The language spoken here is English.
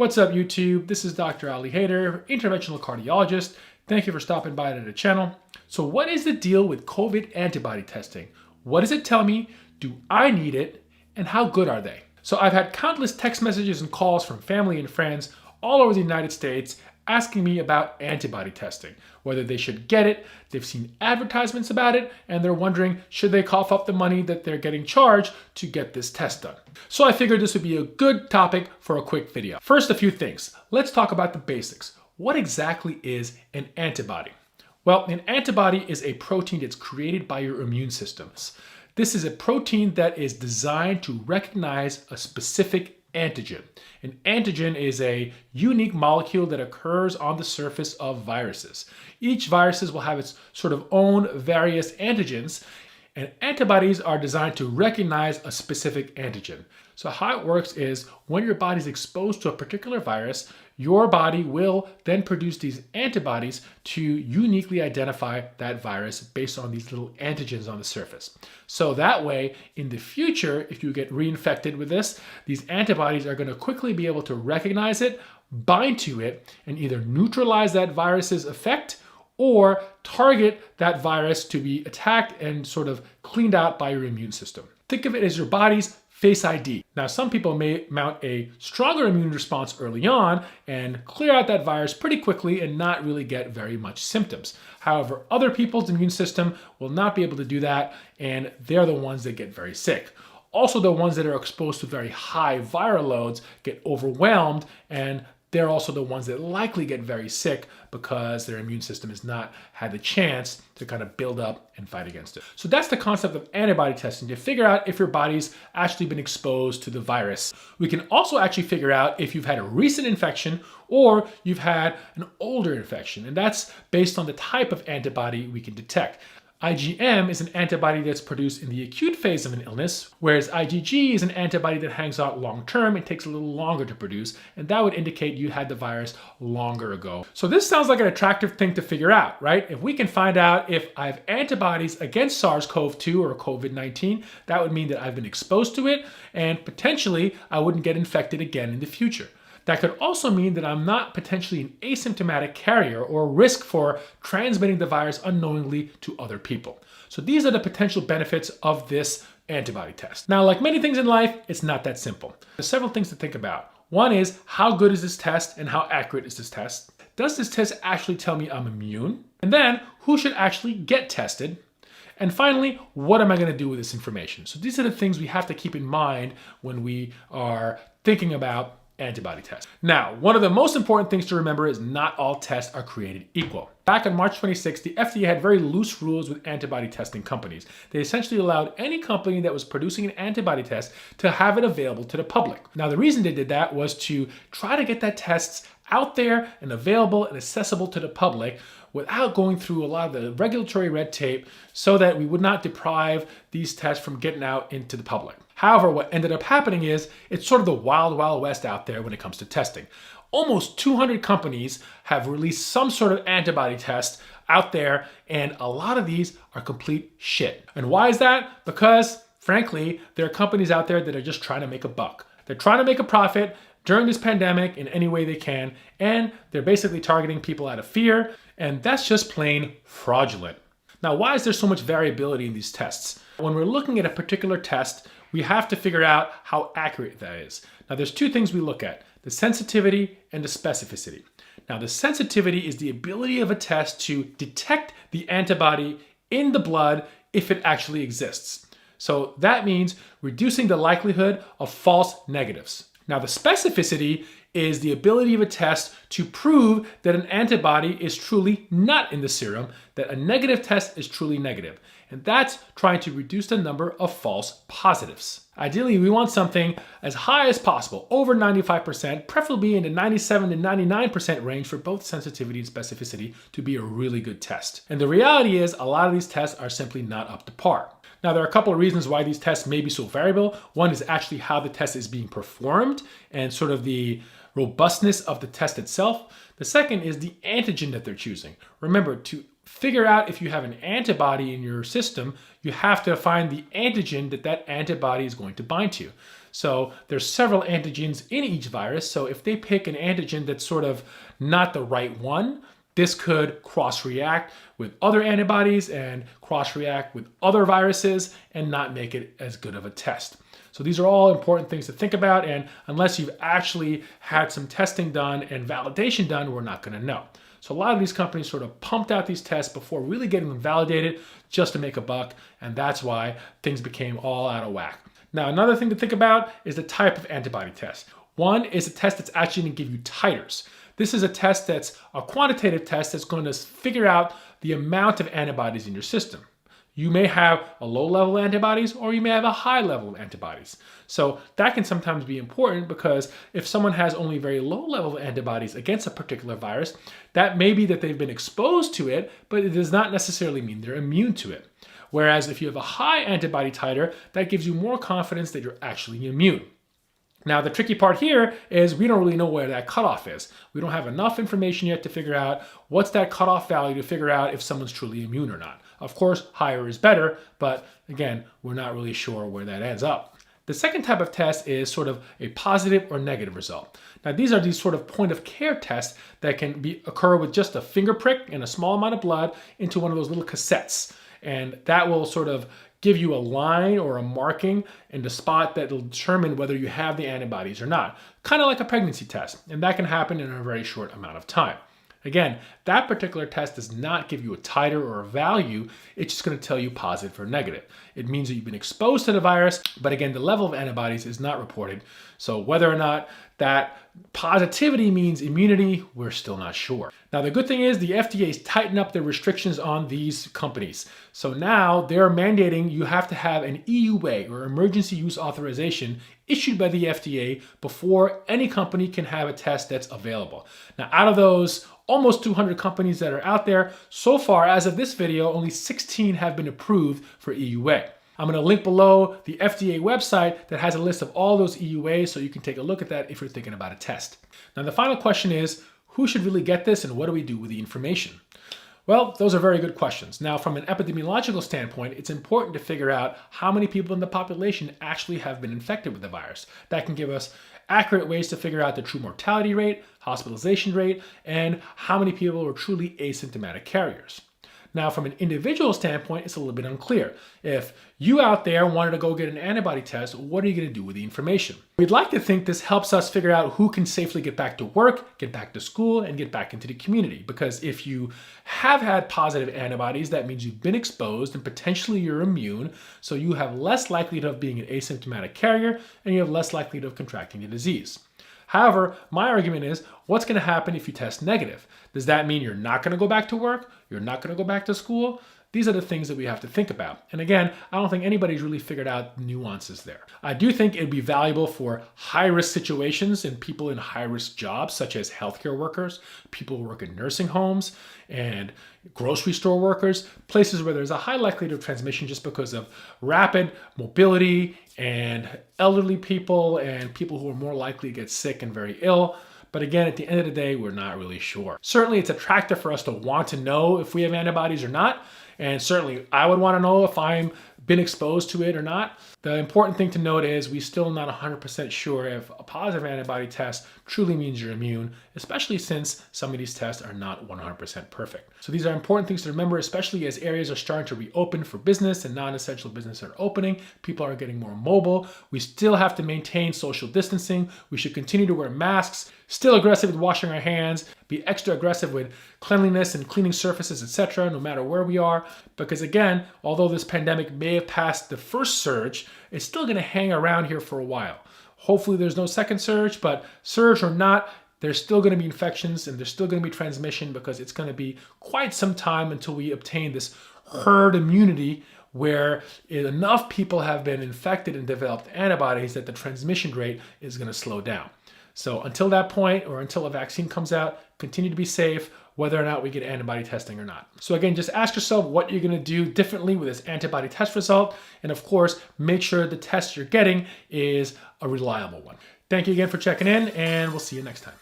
What's up, YouTube? This is Dr. Ali Haider, interventional cardiologist. Thank you for stopping by to the channel. So what is the deal with COVID antibody testing? What does it tell me? Do I need it? And how good are they? So I've had countless text messages and calls from family and friends all over the United States asking me about antibody testing, whether they should get it, they've seen advertisements about it, and they're wondering, should they cough up the money that they're getting charged to get this test done? So I figured this would be a good topic for a quick video. First, a few things. Let's talk about the basics. What exactly is an antibody? Well, an antibody is a protein that's created by your immune system. This is a protein that is designed to recognize a specific antigen. An antigen is a unique molecule that occurs on the surface of viruses. Each viruses will have its sort of own various antigens, and antibodies are designed to recognize a specific antigen. So how it works is when your body is exposed to a particular virus, your body will then produce these antibodies to uniquely identify that virus based on these little antigens on the surface. So that way, in the future, if you get reinfected with this, these antibodies are going to quickly be able to recognize it, bind to it, and either neutralize that virus's effect or target that virus to be attacked and sort of cleaned out by your immune system. Think of it as your body's Face ID. Now, some people may mount a stronger immune response early on and clear out that virus pretty quickly and not really get very much symptoms. However, other people's immune system will not be able to do that, and they're the ones that get very sick. Also, the ones that are exposed to very high viral loads get overwhelmed, and they're also the ones that likely get very sick because their immune system has not had the chance to kind of build up and fight against it. So that's the concept of antibody testing, to figure out if your body's actually been exposed to the virus. We can also actually figure out if you've had a recent infection or you've had an older infection, and that's based on the type of antibody we can detect. IgM is an antibody that's produced in the acute phase of an illness, whereas IgG is an antibody that hangs out long term and takes a little longer to produce, and that would indicate you had the virus longer ago. So this sounds like an attractive thing to figure out, right? If we can find out if I have antibodies against SARS-CoV-2 or COVID-19, that would mean that I've been exposed to it, and potentially I wouldn't get infected again in the future. That could also mean that I'm not potentially an asymptomatic carrier or risk for transmitting the virus unknowingly to other people. So these are the potential benefits of this antibody test. Now, like many things in life, it's not that simple. There's several things to think about. One is, how good is this test and how accurate is this test? Does this test actually tell me I'm immune? And then, who should actually get tested? And finally, what am I going to do with this information? So these are the things we have to keep in mind when we are thinking about antibody tests. Now, one of the most important things to remember is not all tests are created equal. Back on March 26, the FDA had very loose rules with antibody testing companies. They essentially allowed any company that was producing an antibody test to have it available to the public. Now, the reason they did that was to try to get that tests out there and available and accessible to the public without going through a lot of the regulatory red tape, so that we would not deprive these tests from getting out into the public. However, what ended up happening is it's sort of the wild, wild west out there when it comes to testing. Almost 200 companies have released some sort of antibody test out there, and a lot of these are complete shit. And why is that? Because, frankly, there are companies out there that are just trying to make a buck. They're trying to make a profit during this pandemic in any way they can, and they're basically targeting people out of fear, and that's just plain fraudulent. Now, why is there so much variability in these tests? When we're looking at a particular test, we have to figure out how accurate that is. Now, there's two things we look at: the sensitivity and the specificity. Now, the sensitivity is the ability of a test to detect the antibody in the blood if it actually exists. So that means reducing the likelihood of false negatives. Now, the specificity is the ability of a test to prove that an antibody is truly not in the serum, that a negative test is truly negative. And that's trying to reduce the number of false positives. Ideally, we want something as high as possible, over 95%, preferably in the 97 to 99% range for both sensitivity and specificity to be a really good test. And the reality is, a lot of these tests are simply not up to par. Now, there are a couple of reasons why these tests may be so variable. One is actually how the test is being performed and sort of the robustness of the test itself. The second is the antigen that they're choosing. Remember, to figure out if you have an antibody in your system, you have to find the antigen that that antibody is going to bind to. So there's several antigens in each virus. So if they pick an antigen that's sort of not the right one, this could cross-react with other antibodies and cross-react with other viruses and not make it as good of a test. So these are all important things to think about, and unless you've actually had some testing done and validation done, we're not going to know. So a lot of these companies sort of pumped out these tests before really getting them validated just to make a buck, and that's why things became all out of whack. Now, another thing to think about is the type of antibody test. One is a test that's actually going to give you titers. This is a test that's a quantitative test that's going to figure out the amount of antibodies in your system. You may have a low level of antibodies or you may have a high level of antibodies. So that can sometimes be important because if someone has only very low level of antibodies against a particular virus, that may be that they've been exposed to it, but it does not necessarily mean they're immune to it. Whereas if you have a high antibody titer, that gives you more confidence that you're actually immune. Now, the tricky part here is we don't really know where that cutoff is. We don't have enough information yet to figure out what's that cutoff value to figure out if someone's truly immune or not. Of course, higher is better, but again, we're not really sure where that ends up. The second type of test is sort of a positive or negative result. Now, these are these sort of point of care tests that can occur with just a finger prick and a small amount of blood into one of those little cassettes. And that will sort of give you a line or a marking in the spot that will determine whether you have the antibodies or not. Kind of like a pregnancy test, and that can happen in a very short amount of time. Again, that particular test does not give you a titer or a value. It's just going to tell you positive or negative. It means that you've been exposed to the virus, but again, the level of antibodies is not reported. So whether or not that positivity means immunity, we're still not sure. Now, the good thing is the FDA's tightened up their restrictions on these companies. So now they're mandating you have to have an EUA or emergency use authorization issued by the FDA before any company can have a test that's available. Now, out of those almost 200 companies that are out there, so far as of this video, only 16 have been approved for EUA. I'm going to link below the FDA website that has a list of all those EUAs so you can take a look at that if you're thinking about a test. Now, the final question is, who should really get this and what do we do with the information? Well, those are very good questions. Now, from an epidemiological standpoint, it's important to figure out how many people in the population actually have been infected with the virus. That can give us accurate ways to figure out the true mortality rate, hospitalization rate, and how many people are truly asymptomatic carriers. Now, from an individual standpoint, it's a little bit unclear. If you out there wanted to go get an antibody test, what are you going to do with the information? We'd like to think this helps us figure out who can safely get back to work, get back to school, and get back into the community. Because if you have had positive antibodies, that means you've been exposed and potentially you're immune. So you have less likelihood of being an asymptomatic carrier and you have less likelihood of contracting the disease. However, my argument is, what's going to happen if you test negative? Does that mean you're not going to go back to work? You're not going to go back to school? These are the things that we have to think about. And again, I don't think anybody's really figured out the nuances there. I do think it'd be valuable for high-risk situations and people in high-risk jobs, such as healthcare workers, people who work in nursing homes, and grocery store workers, places where there's a high likelihood of transmission just because of rapid mobility and elderly people and people who are more likely to get sick and very ill. But again, at the end of the day, we're not really sure. Certainly, it's attractive for us to want to know if we have antibodies or not. And certainly, I would want to know if I'm been exposed to it or not. The important thing to note is we're still not 100% sure if a positive antibody test truly means you're immune, especially since some of these tests are not 100% perfect. So these are important things to remember, especially as areas are starting to reopen for business and non-essential business are opening. People are getting more mobile. We still have to maintain social distancing. We should continue to wear masks, still aggressive with washing our hands, be extra aggressive with cleanliness and cleaning surfaces, etc., no matter where we are. Because again, although this pandemic may have passed the first surge, it's still going to hang around here for a while. Hopefully there's no second surge, but surge or not, there's still going to be infections and there's still going to be transmission because it's going to be quite some time until we obtain this herd immunity where enough people have been infected and developed antibodies that the transmission rate is going to slow down. So until that point, or until a vaccine comes out, continue to be safe, whether or not we get antibody testing or not. So again, just ask yourself what you're going to do differently with this antibody test result. And of course, make sure the test you're getting is a reliable one. Thank you again for checking in, and we'll see you next time.